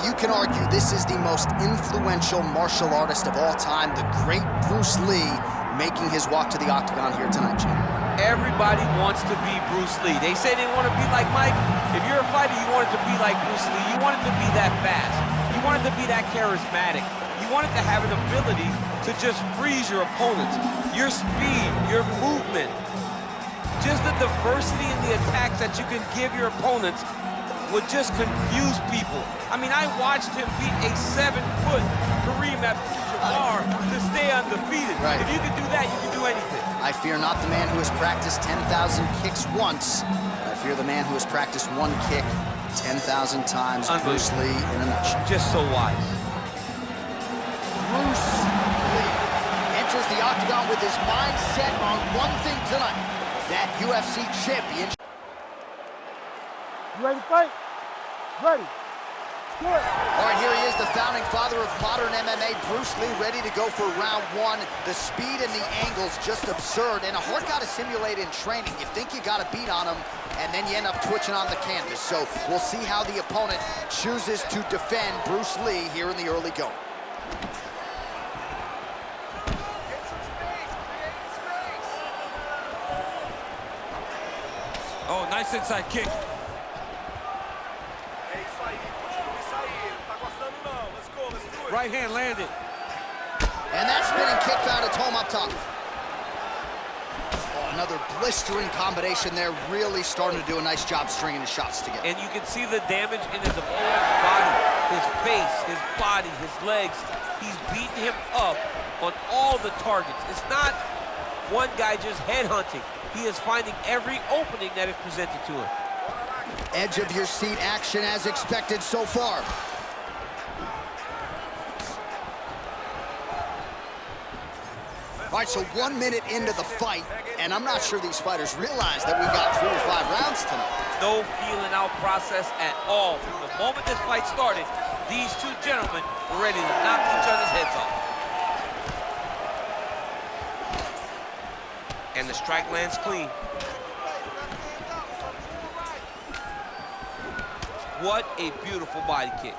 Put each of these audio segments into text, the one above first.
you can argue this is the most influential martial artist of all time, the great Bruce Lee, making his walk to the octagon here tonight, Jim. Everybody wants to be Bruce Lee. They say they want to be like Mike. If you're a fighter, you want it to be like Bruce Lee. You want it to be that fast. You want it to be that charismatic. You want it to have an ability to just freeze your opponents. Your speed, your movement, just the diversity in the attacks that you can give your opponents would just confuse people. I mean, I watched him beat a 7-foot Kareem Abdul-Jabbar to stay undefeated. Right. If you can do that, you can do anything. I fear not the man who has practiced 10,000 kicks once. I fear the man who has practiced one kick 10,000 times. Bruce Lee in a nutshell. Just so wise. Bruce Lee enters the octagon with his mind set on one thing tonight, that UFC championship. You ready to fight? Ready. Good. All right, here he is, the founding father of modern MMA, Bruce Lee, ready to go for round one. The speed and the angles just absurd, and a hard guy to simulate in training. You think you got a beat on him, and then you end up twitching on the canvas. So we'll see how the opponent chooses to defend Bruce Lee here in the early going. Oh, nice inside kick. Right hand landed. And that spinning kick found its home up top. Oh, another blistering combination there, really starting to do a nice job stringing the shots together. And you can see the damage in his opponent's body, his face, his body, his legs. He's beating him up on all the targets. It's not one guy just headhunting. He is finding every opening that is presented to him. Edge of your seat action as expected so far. All right, so 1 minute into the fight, and I'm not sure these fighters realize that we got 3 or 5 rounds tonight. No feeling out process at all. From the moment this fight started, these two gentlemen were ready to knock each other's heads off. And the strike lands clean. What a beautiful body kick.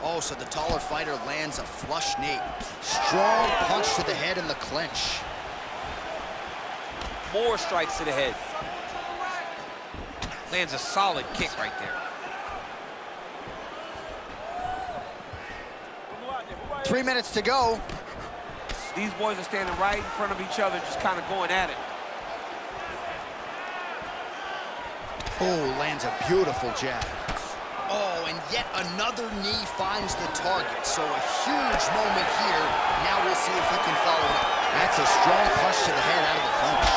Oh, so the taller fighter lands a flush knee. Strong punch to the head in the clinch. More strikes to the head. Lands a solid kick right there. 3 minutes to go. These boys are standing right in front of each other, just kind of going at it. Oh, lands a beautiful jab. Oh, and yet another knee finds the target. So a huge moment here. Now we'll see if he can follow it up. That's a strong punch to the head out of the clinch.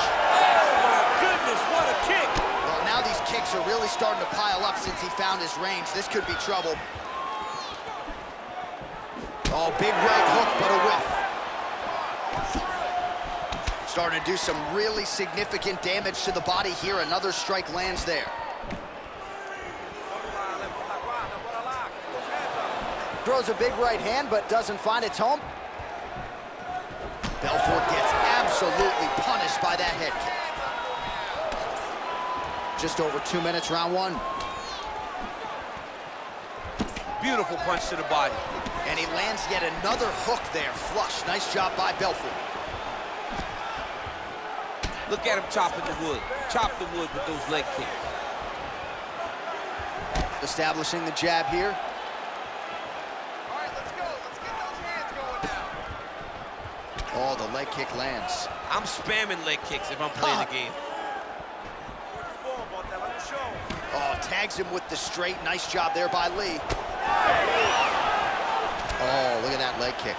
Oh, my goodness, what a kick! Well, now these kicks are really starting to pile up since he found his range. This could be trouble. Oh, big right hook, but a whiff. Starting to do some really significant damage to the body here. Another strike lands there. Throws a big right hand, but doesn't find its home. Belfort gets absolutely punished by that head kick. Just over 2 minutes, round one. Beautiful punch to the body. And he lands yet another hook there, flush. Nice job by Belfort. Look at him chopping the wood. Chop the wood with those leg kicks. Establishing the jab here. Oh, the leg kick lands. I'm spamming leg kicks if I'm playing the game. Oh, tags him with the straight. Nice job there by Lee. Oh, look at that leg kick.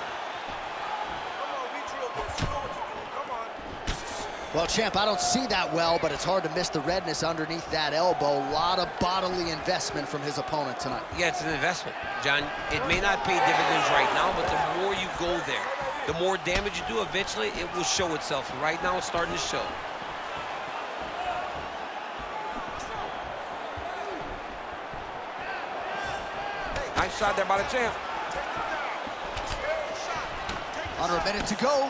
Well, champ, I don't see that well, but it's hard to miss the redness underneath that elbow. A lot of bodily investment from his opponent tonight. Yeah, it's an investment, John. It may not pay dividends right now, but the more you go there, the more damage you do, eventually it will show itself. And right now, it's starting to show. Nice shot there by the champ. Under a minute to go.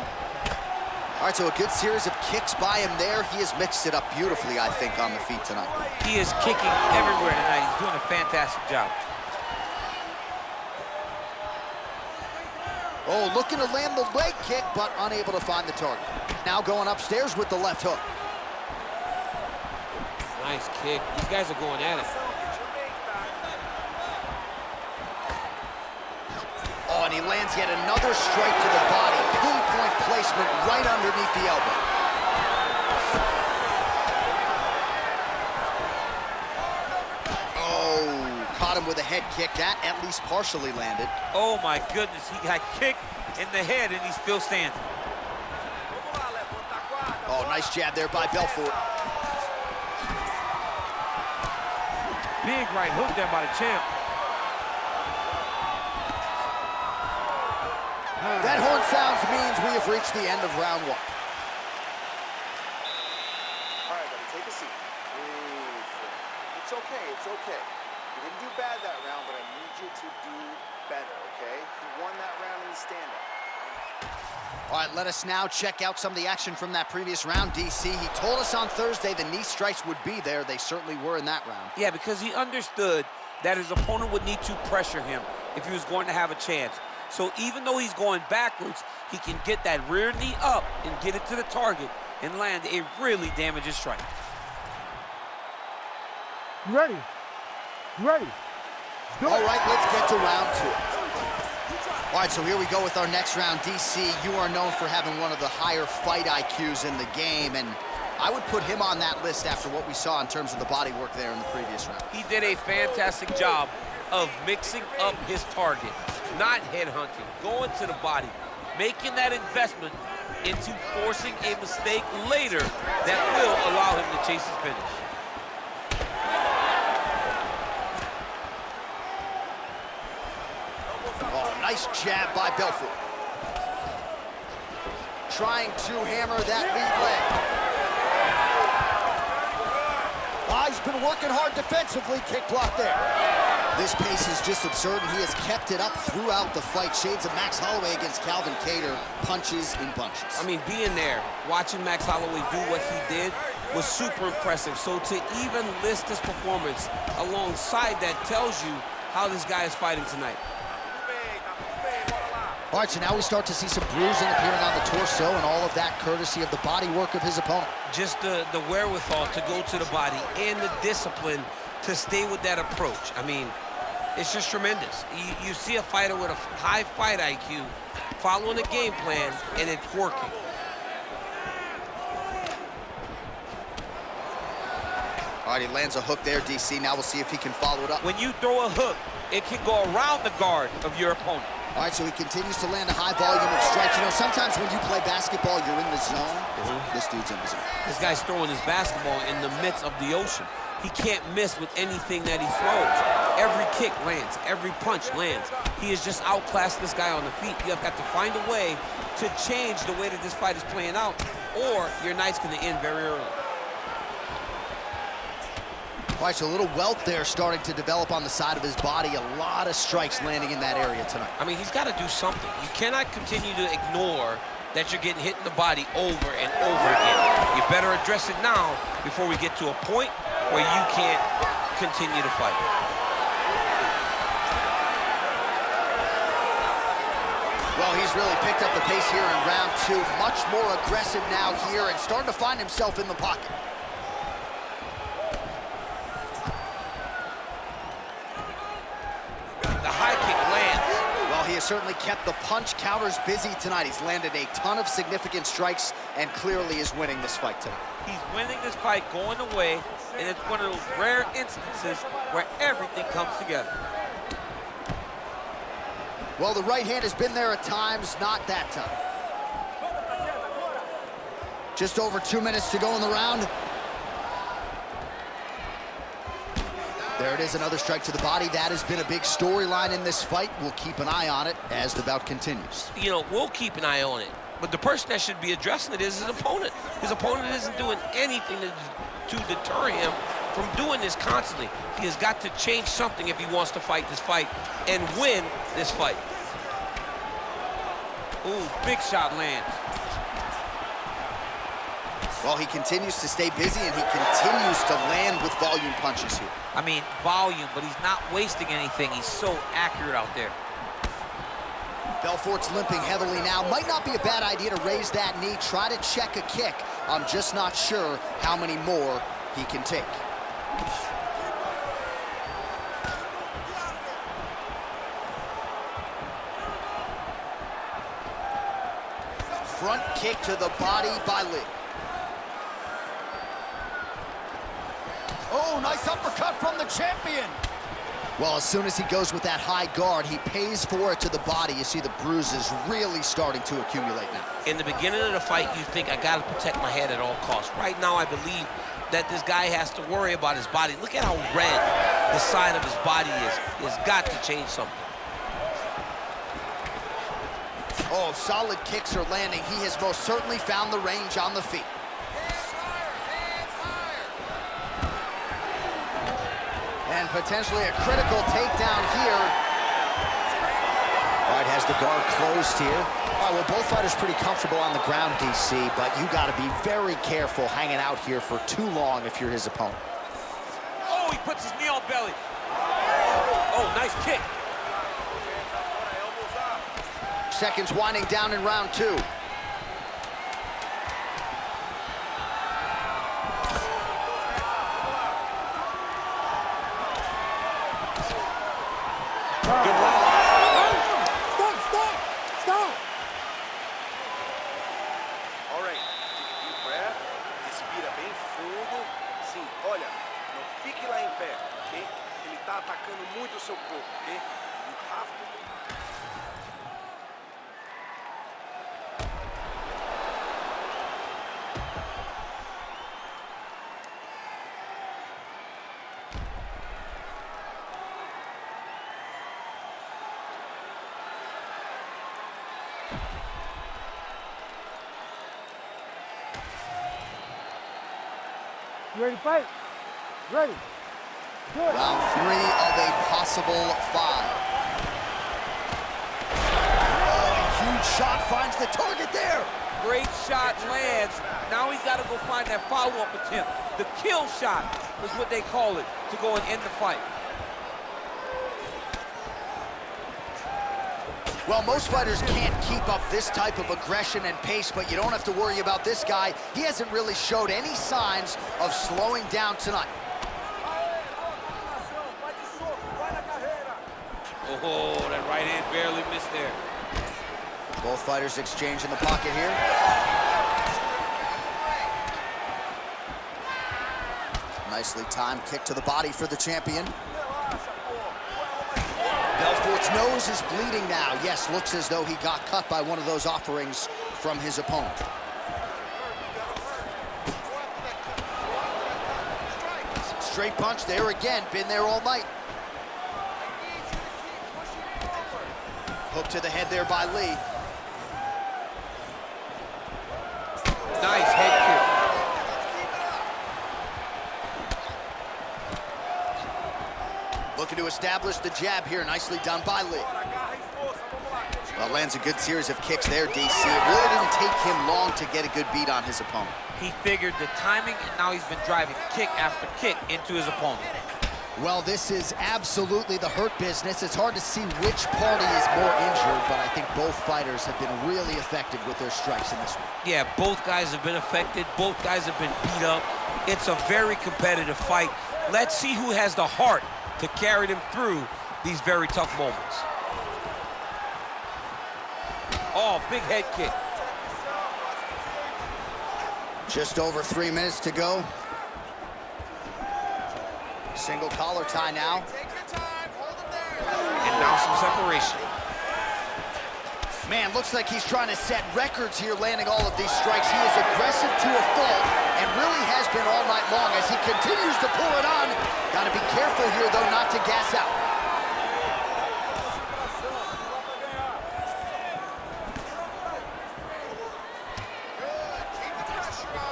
All right, so a good series of kicks by him there. He has mixed it up beautifully, I think, on the feet tonight. He is kicking everywhere tonight. He's doing a fantastic job. Oh, looking to land the leg kick, but unable to find the target. Now going upstairs with the left hook. Nice kick. These guys are going at it. Oh, and he lands yet another strike to the body. Pinpoint placement right underneath the elbow. Oh, caught him with a head kick. That at least partially landed. Oh my goodness, he got kicked in the head and he's still standing. Oh, nice jab there by Belfort. Big right hook there by the champ. That horn sounds means we have reached the end of round one. All right, buddy, take a seat. Breathe. It's okay, it's okay. You didn't do bad that round, but I need you to do better, okay? You won that round in the stand-up. All right, let us now check out some of the action from that previous round, DC. He told us on Thursday the knee strikes would be there. They certainly were in that round. Yeah, because he understood that his opponent would need to pressure him if he was going to have a chance. So even though he's going backwards, he can get that rear knee up and get it to the target and land a really damaging strike. You ready? You ready? All right, let's get to round two. All right, so here we go with our next round. DC, you are known for having one of the higher fight IQs in the game, and I would put him on that list after what we saw in terms of the body work there in the previous round. He did a fantastic job of mixing up his target, not headhunting, going to the body, making that investment into forcing a mistake later that will allow him to chase his finish. Oh, nice jab by Belfort. Trying to hammer that lead leg. Ah, he's been working hard defensively. Kick block there. This pace is just absurd, and he has kept it up throughout the fight. Shades of Max Holloway against Calvin Kattar, punches in bunches. I mean, being there, watching Max Holloway do what he did was super impressive. So to even list this performance alongside that tells you how this guy is fighting tonight. All right, so now we start to see some bruising appearing on the torso, and all of that courtesy of the body work of his opponent. Just the wherewithal to go to the body and the discipline to stay with that approach. I mean, it's just tremendous. You see a fighter with a high fight IQ following a game plan, and it's working. All right, he lands a hook there, DC. Now we'll see if he can follow it up. When you throw a hook, it can go around the guard of your opponent. All right, so he continues to land a high volume of strikes. You know, sometimes when you play basketball, you're in the zone. This dude's in the zone. This guy's throwing his basketball in the midst of the ocean. He can't miss with anything that he throws. Every kick lands, every punch lands. He has just outclassed this guy on the feet. You have got to find a way to change the way that this fight is playing out, or your night's gonna end very early. All right, so a little welt there starting to develop on the side of his body. A lot of strikes landing in that area tonight. I mean, he's got to do something. You cannot continue to ignore that you're getting hit in the body over and over again. You better address it now before we get to a point where you can't continue to fight. Well, he's really picked up the pace here in round two. Much more aggressive now here and starting to find himself in the pocket. The high kick lands. Well, he has certainly kept the punch counters busy tonight. He's landed a ton of significant strikes and clearly is winning this fight tonight. He's winning this fight going away, and it's one of those rare instances where everything comes together. Well, the right hand has been there at times, not that time. Just over 2 minutes to go in the round. There it is, another strike to the body. That has been a big storyline in this fight. We'll keep an eye on it as the bout continues. You know, we'll keep an eye on it, but the person that should be addressing it is his opponent. His opponent isn't doing anything to deter him from doing this constantly. He has got to change something if he wants to fight this fight and win this fight. Ooh, big shot lands. Well, he continues to stay busy, and he continues to land with volume punches here. I mean, volume, but he's not wasting anything. He's so accurate out there. Belfort's limping heavily now. Might not be a bad idea to raise that knee, try to check a kick. I'm just not sure how many more he can take. Front kick to the body by Lí. Oh, nice uppercut from the champion. Well, as soon as he goes with that high guard, he pays for it to the body. You see the bruises really starting to accumulate now. In the beginning of the fight, you think, I got to protect my head at all costs. Right now, I believe that this guy has to worry about his body. Look at how red the side of his body is. He's got to change something. Oh, solid kicks are landing. He has most certainly found the range on the feet. And potentially a critical takedown here. All right, has the guard closed here. All right, well, both fighters pretty comfortable on the ground, DC, but you got to be very careful hanging out here for too long if you're his opponent. Oh, he puts his knee on belly. Oh, nice kick. Seconds winding down in round two. Stop! All right, take a deep breath, respira bem fundo. Sim, olha, não fique lá em pé, ok? Ele tá atacando muito o seu corpo, ok? You have to... You ready to fight? Ready. Good. Round three of a possible five. Oh, a huge shot finds the target there. Great shot lands. Now he's got to go find that follow-up attempt. The kill shot is what they call it, to go and end the fight. Well, most fighters can't keep up this type of aggression and pace, but you don't have to worry about this guy. He hasn't really showed any signs of slowing down tonight. Oh, that right hand barely missed there. Both fighters exchange in the pocket here. Nicely timed kick to the body for the champion. Belfort's nose is bleeding now. Yes, looks as though he got cut by one of those offerings from his opponent. Straight punch there again, been there all night. Hook to the head there by Lí. Nice head kick. Looking to establish the jab here. Nicely done by Lí. Well, lands a good series of kicks there, DC. It really didn't take him long to get a good beat on his opponent. He figured the timing, and now he's been driving kick after kick into his opponent. Well, this is absolutely the hurt business. It's hard to see which party is more injured, but I think both fighters have been really effective with their strikes in this one. Yeah, both guys have been affected. Both guys have been beat up. It's a very competitive fight. Let's see who has the heart to carry them through these very tough moments. Oh, big head kick. Just over 3 minutes to go. Single collar tie now. And now some separation. Man, looks like he's trying to set records here, landing all of these strikes. He is aggressive to a fault, and really has been all night long as he continues to pull it on. Got to be careful here, though, not to gas out.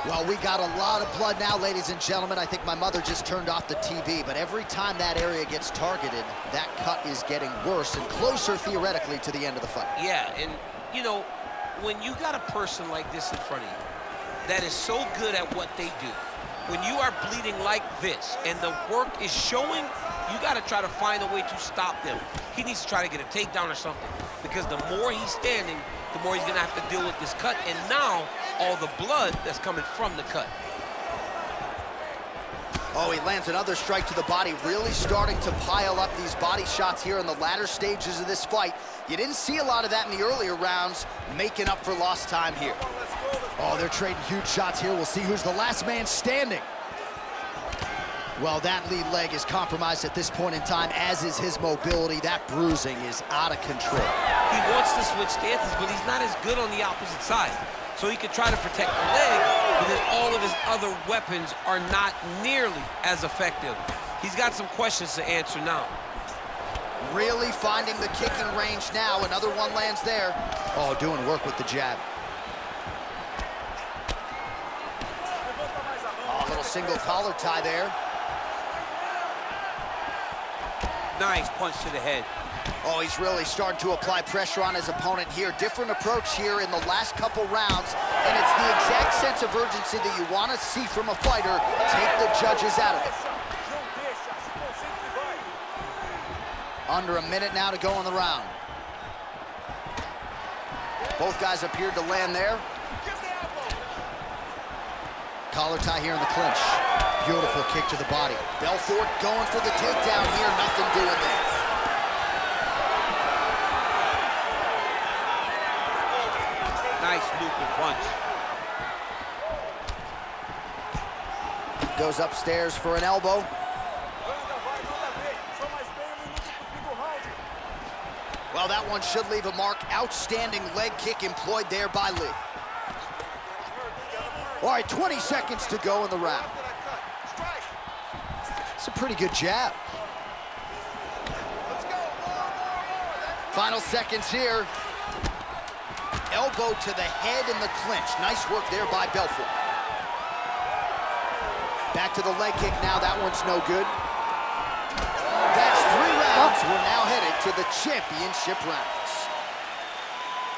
Well, we got a lot of blood now, ladies and gentlemen. I think my mother just turned off the TV, but every time that area gets targeted, that cut is getting worse and closer, theoretically, to the end of the fight. Yeah, and, you know, when you got a person like this in front of you that is so good at what they do, when you are bleeding like this and the work is showing, you got to try to find a way to stop them. He needs to try to get a takedown or something, because the more he's standing, the more he's going to have to deal with this cut, and now all the blood that's coming from the cut. Oh, he lands another strike to the body, really starting to pile up these body shots here in the latter stages of this fight. You didn't see a lot of that in the earlier rounds, making up for lost time here. Oh, they're trading huge shots here. We'll see who's the last man standing. Well, that lead leg is compromised at this point in time, as is his mobility. That bruising is out of control. He wants to switch stances, but he's not as good on the opposite side. So he can try to protect the leg, but then all of his other weapons are not nearly as effective. He's got some questions to answer now. Really finding the kicking range now. Another one lands there. Oh, doing work with the jab. Oh, a little single collar tie there. Nice punch to the head. Oh, he's really starting to apply pressure on his opponent here. Different approach here in the last couple rounds, and it's the exact sense of urgency that you want to see from a fighter. Take the judges out of it. Under a minute now to go in the round. Both guys appeared to land there. Collar tie here in the clinch. Beautiful kick to the body. Belfort going for the takedown here. Nothing doing there. Nice looping punch. Goes upstairs for an elbow. Well, that one should leave a mark. Outstanding leg kick employed there by Lí. All right, 20 seconds to go in the round. It's a pretty good jab. Final seconds here. Elbow to the head in the clinch. Nice work there by Belfort. Back to the leg kick now. That one's no good. That's 3 rounds. We're now headed to the championship rounds.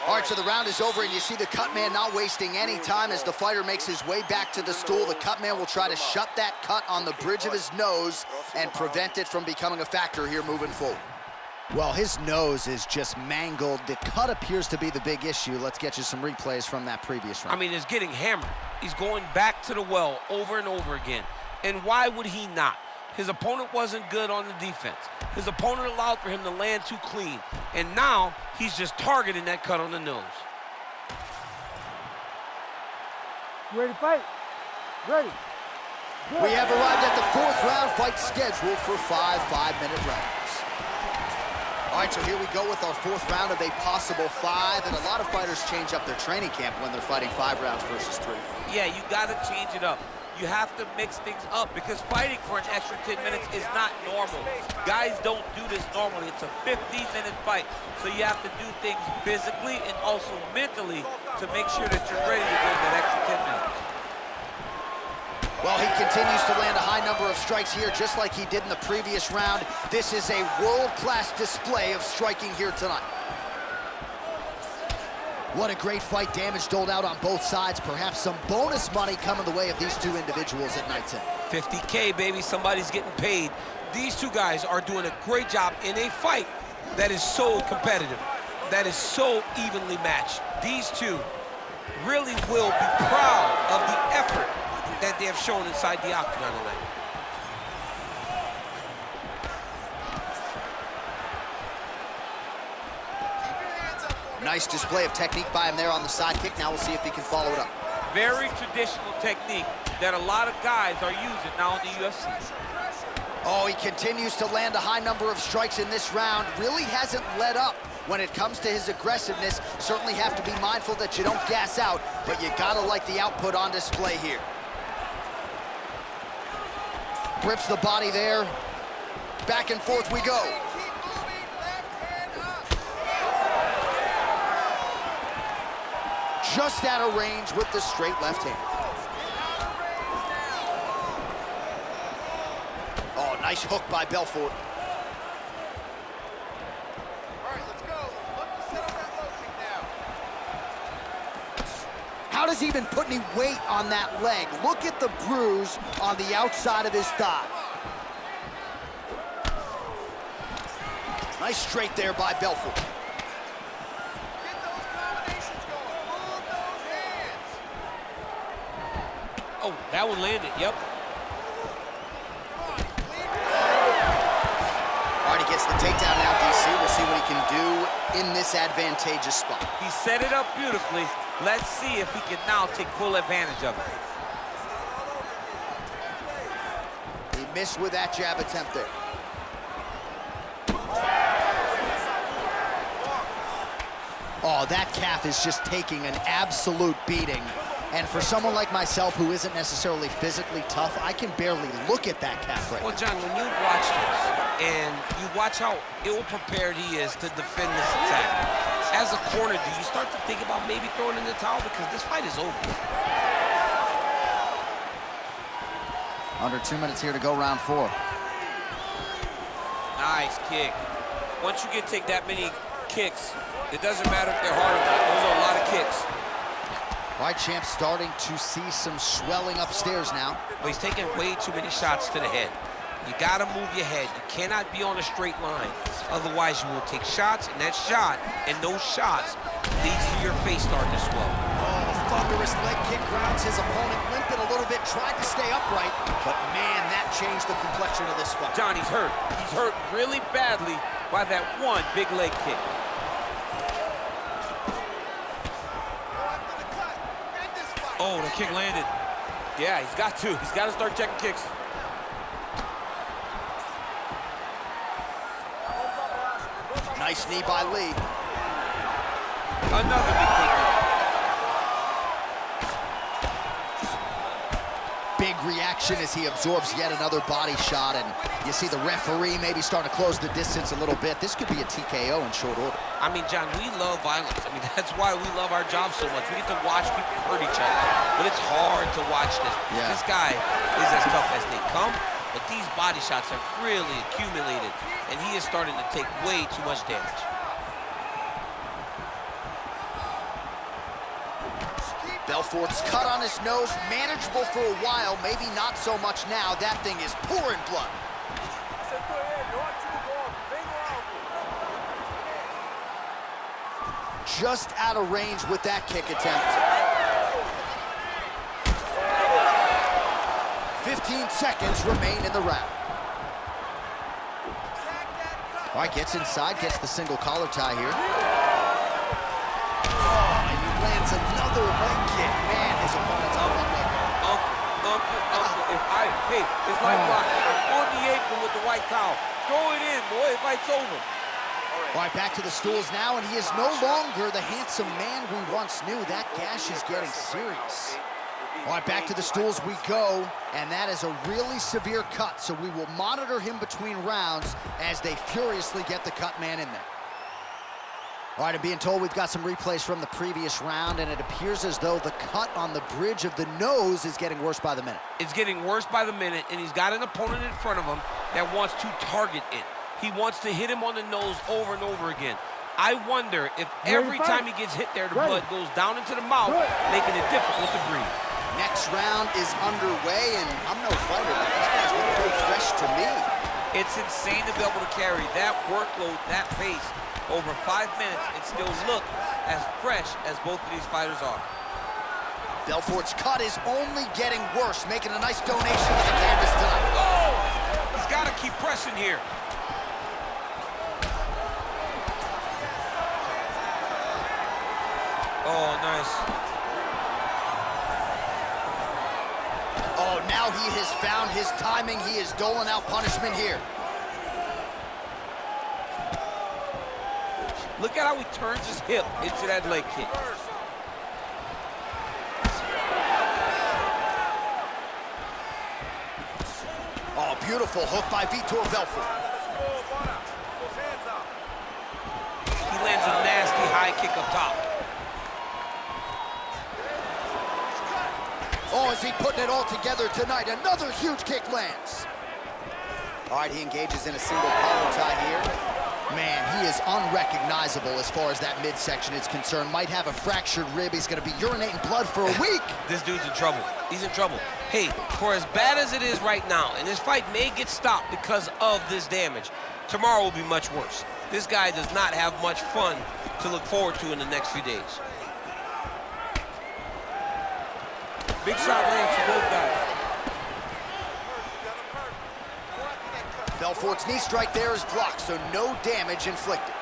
All right, so the round is over, and you see the cut man not wasting any time as the fighter makes his way back to the stool. The cut man will try to shut that cut on the bridge of his nose and prevent it from becoming a factor here moving forward. Well, his nose is just mangled. The cut appears to be the big issue. Let's get you some replays from that previous round. I mean, it's getting hammered. He's going back to the well over and over again. And why would he not? His opponent wasn't good on the defense. His opponent allowed for him to land too clean. And now he's just targeting that cut on the nose. You ready to fight? Ready. Good. We have arrived at the 4th round fight scheduled for 5 5-minute rounds. All right, so here we go with our 4th round of a possible 5, and a lot of fighters change up their training camp when they're fighting 5 rounds versus 3. Yeah, you gotta change it up. You have to mix things up because fighting for an extra 10 minutes is not normal. Guys don't do this normally. It's a 15-minute fight, so you have to do things physically and also mentally to make sure that you're ready to go that extra 10 minutes. Well, he continues to land a high number of strikes here, just like he did in the previous round. This is a world-class display of striking here tonight. What a great fight. Damage doled out on both sides. Perhaps some bonus money coming the way of these 2 individuals at night 10. 50K, baby. Somebody's getting paid. These 2 guys are doing a great job in a fight that is so competitive, that is so evenly matched. These 2 really will be proud of the effort that they have shown inside the octagon tonight. Nice display of technique by him there on the side kick. Now we'll see if he can follow it up. Very traditional technique that a lot of guys are using now in the UFC. Oh, he continues to land a high number of strikes in this round. Really hasn't let up when it comes to his aggressiveness. Certainly have to be mindful that you don't gas out, but you gotta like the output on display here. Grips the body there. Back and forth we go. Just out of range with the straight left hand. Oh, nice hook by Belfort. All right, let's go. Look to set up that low kick now. does he even put any weight on that leg? Look at the bruise on the outside of his thigh. Nice straight there by Belfort. Get those combinations going. Move those hands. Oh, that one landed, yep. All right, he gets the takedown now, DC. We'll see what he can do in this advantageous spot. He set it up beautifully. Let's see if he can now take full advantage of it. He missed with that jab attempt there. Oh, that calf is just taking an absolute beating. And for someone like myself who isn't necessarily physically tough, I can barely look at that calf right now. Well, John, when you watch this and you watch how ill-prepared he is to defend this attack, as a corner, do you start to think about maybe throwing in the towel? Because this fight is over. Under 2 minutes here to go, round 4. Nice kick. Once you take that many kicks, it doesn't matter if they're hard or not. Those are a lot of kicks. All right, champ starting to see some swelling upstairs now. But he's taking way too many shots to the head. You gotta move your head. You cannot be on a straight line. Otherwise, you will take shots, and that shot and those shots leads to your face starting to swell. Oh, thunderous leg kick grounds his opponent limping a little bit, tried to stay upright, but man, that changed the complexion of this fight. John, he's hurt. He's hurt really badly by that one big leg kick. Oh, the kick landed. Yeah, he's got to. He's got to start checking kicks. Nice knee by Lee. Another big takedown. Big reaction as he absorbs yet another body shot, and you see the referee maybe starting to close the distance a little bit. This could be a TKO in short order. I mean, John, we love violence. I mean, that's why we love our job so much. We get to watch people hurt each other, but it's hard to watch this. Yeah. This guy is as tough as they come, but these body shots have really accumulated, and he is starting to take way too much damage. Belfort's cut on his nose, manageable for a while, maybe not so much now. That thing is pouring blood. Just out of range with that kick attempt. 15 seconds remain in the round. All right, gets inside, gets the single collar tie here. Oh, and he lands another leg kick. Man, his opponent's on one leg. Hey, it's like on the apron with the white towel. Throw it in, boy, the fight's over. All right, back to the stools now, and he is no longer the handsome man we once knew. That gash is getting serious. All right, back to the stools we go, and that is a really severe cut, so we will monitor him between rounds as they furiously get the cut man in there. All right, I'm being told we've got some replays from the previous round, and it appears as though the cut on the bridge of the nose is getting worse by the minute. It's getting worse by the minute, and he's got an opponent in front of him that wants to target it. He wants to hit him on the nose over and over again. I wonder if every time he gets hit there, the blood goes down into the mouth, making it difficult to breathe. Next round is underway, and I'm no fighter, but these guys look very fresh to me. It's insane to be able to carry that workload, that pace, over 5 minutes and still look as fresh as both of these fighters are. Belfort's cut is only getting worse, making a nice donation to the canvas tonight. Oh! He's got to keep pressing here. Oh, nice. Oh, now he has found his timing. He is doling out punishment here. Look at how he turns his hip into that leg kick. Oh, beautiful hook by Vitor Belfort. He lands a nasty high kick up top. Oh, is he putting it all together tonight? Another huge kick lands. All right, he engages in a single collar tie here. Man, he is unrecognizable as far as that midsection is concerned. Might have a fractured rib. He's going to be urinating blood for a week. This dude's in trouble. He's in trouble. Hey, for as bad as it is right now, and this fight may get stopped because of this damage, tomorrow will be much worse. This guy does not have much fun to look forward to in the next few days. Big shot lands for both guys. Belfort's knee strike there is blocked, so no damage inflicted.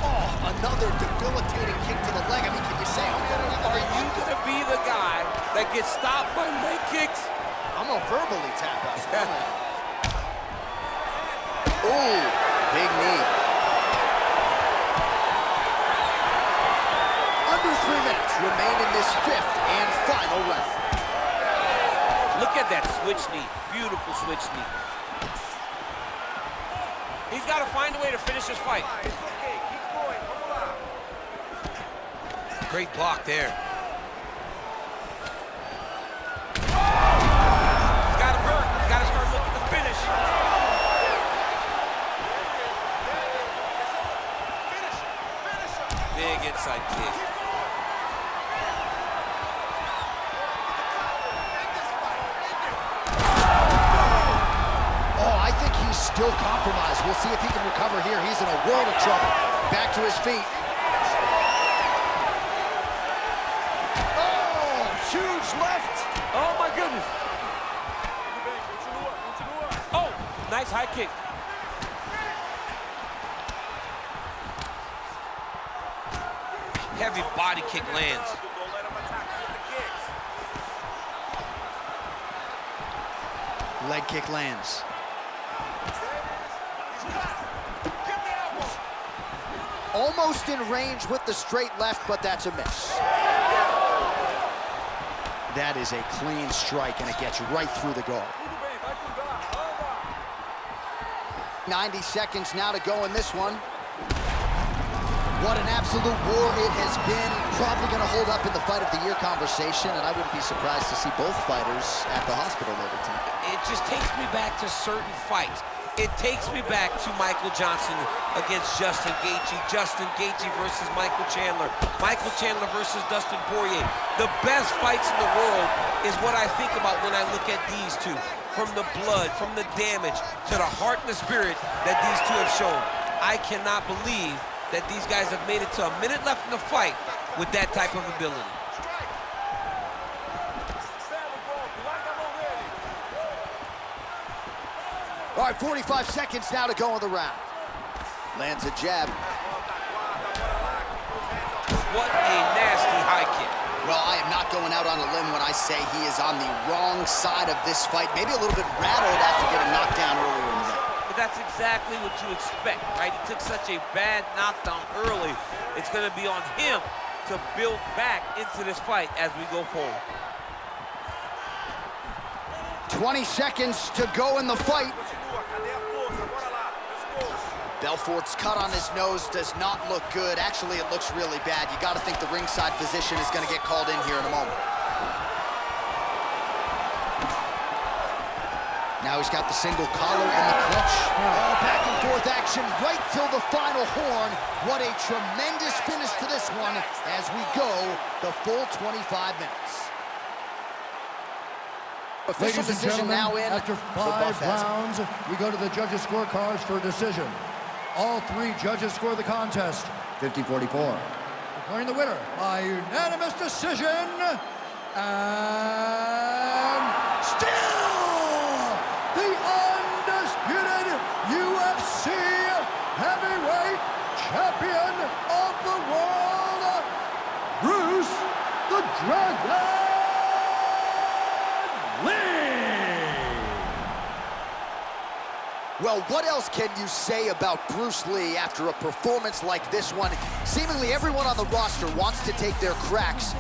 Oh, another debilitating kick to the leg. I mean, can you say I'm getting another? Are you going to be the guy that gets stopped by leg kicks? I'm gonna verbally tap out. Ooh, big knee. Under 3 minutes remain in this 5th and final round. Look at that switch knee. Beautiful switch knee. He's got to find a way to finish this fight. Great block there. He's got him hurt. He's got to start looking to finish. Big inside kick. Still compromised. We'll see if he can recover here. He's in a world of trouble. Back to his feet. Oh, huge left. Oh, my goodness. Oh, nice high kick. Heavy body kick lands. Leg kick lands. Almost in range with the straight left, but that's a miss. That is a clean strike, and it gets right through the guard. 90 seconds now to go in this one. What an absolute war it has been. Probably going to hold up in the fight of the year conversation, and I wouldn't be surprised to see both fighters at the hospital later tonight. It just takes me back to certain fights. It takes me back to Michael Johnson against Justin Gaethje. Justin Gaethje versus Michael Chandler. Michael Chandler versus Dustin Poirier. The best fights in the world is what I think about when I look at these two. From the blood, from the damage, to the heart and the spirit that these two have shown. I cannot believe that these guys have made it to a minute left in the fight with that type of ability. All right, 45 seconds now to go in the round. Lands a jab. What a nasty high kick. Well, I am not going out on a limb when I say he is on the wrong side of this fight. Maybe a little bit rattled after getting knocked down earlier in the round. But that's exactly what you expect, right? He took such a bad knockdown early. It's going to be on him to build back into this fight as we go forward. 20 seconds to go in the fight. Belfort's cut on his nose does not look good. Actually, it looks really bad. You got to think the ringside physician is going to get called in here in a moment. Now he's got the single collar and the clutch. Oh, back and forth action right till the final horn. What a tremendous finish to this one as we go the full 25 minutes. Official Ladies and decision gentlemen, now in. after 5 rounds, we go to the judges' scorecards for a decision. All 3 judges score the contest 50-44. Declaring the winner by unanimous decision, and still the undisputed UFC heavyweight champion of the world, Bruce the Dragon Lee. Well, what else can you say about Bruce Lee after a performance like this one? Seemingly everyone on the roster wants to take their cracks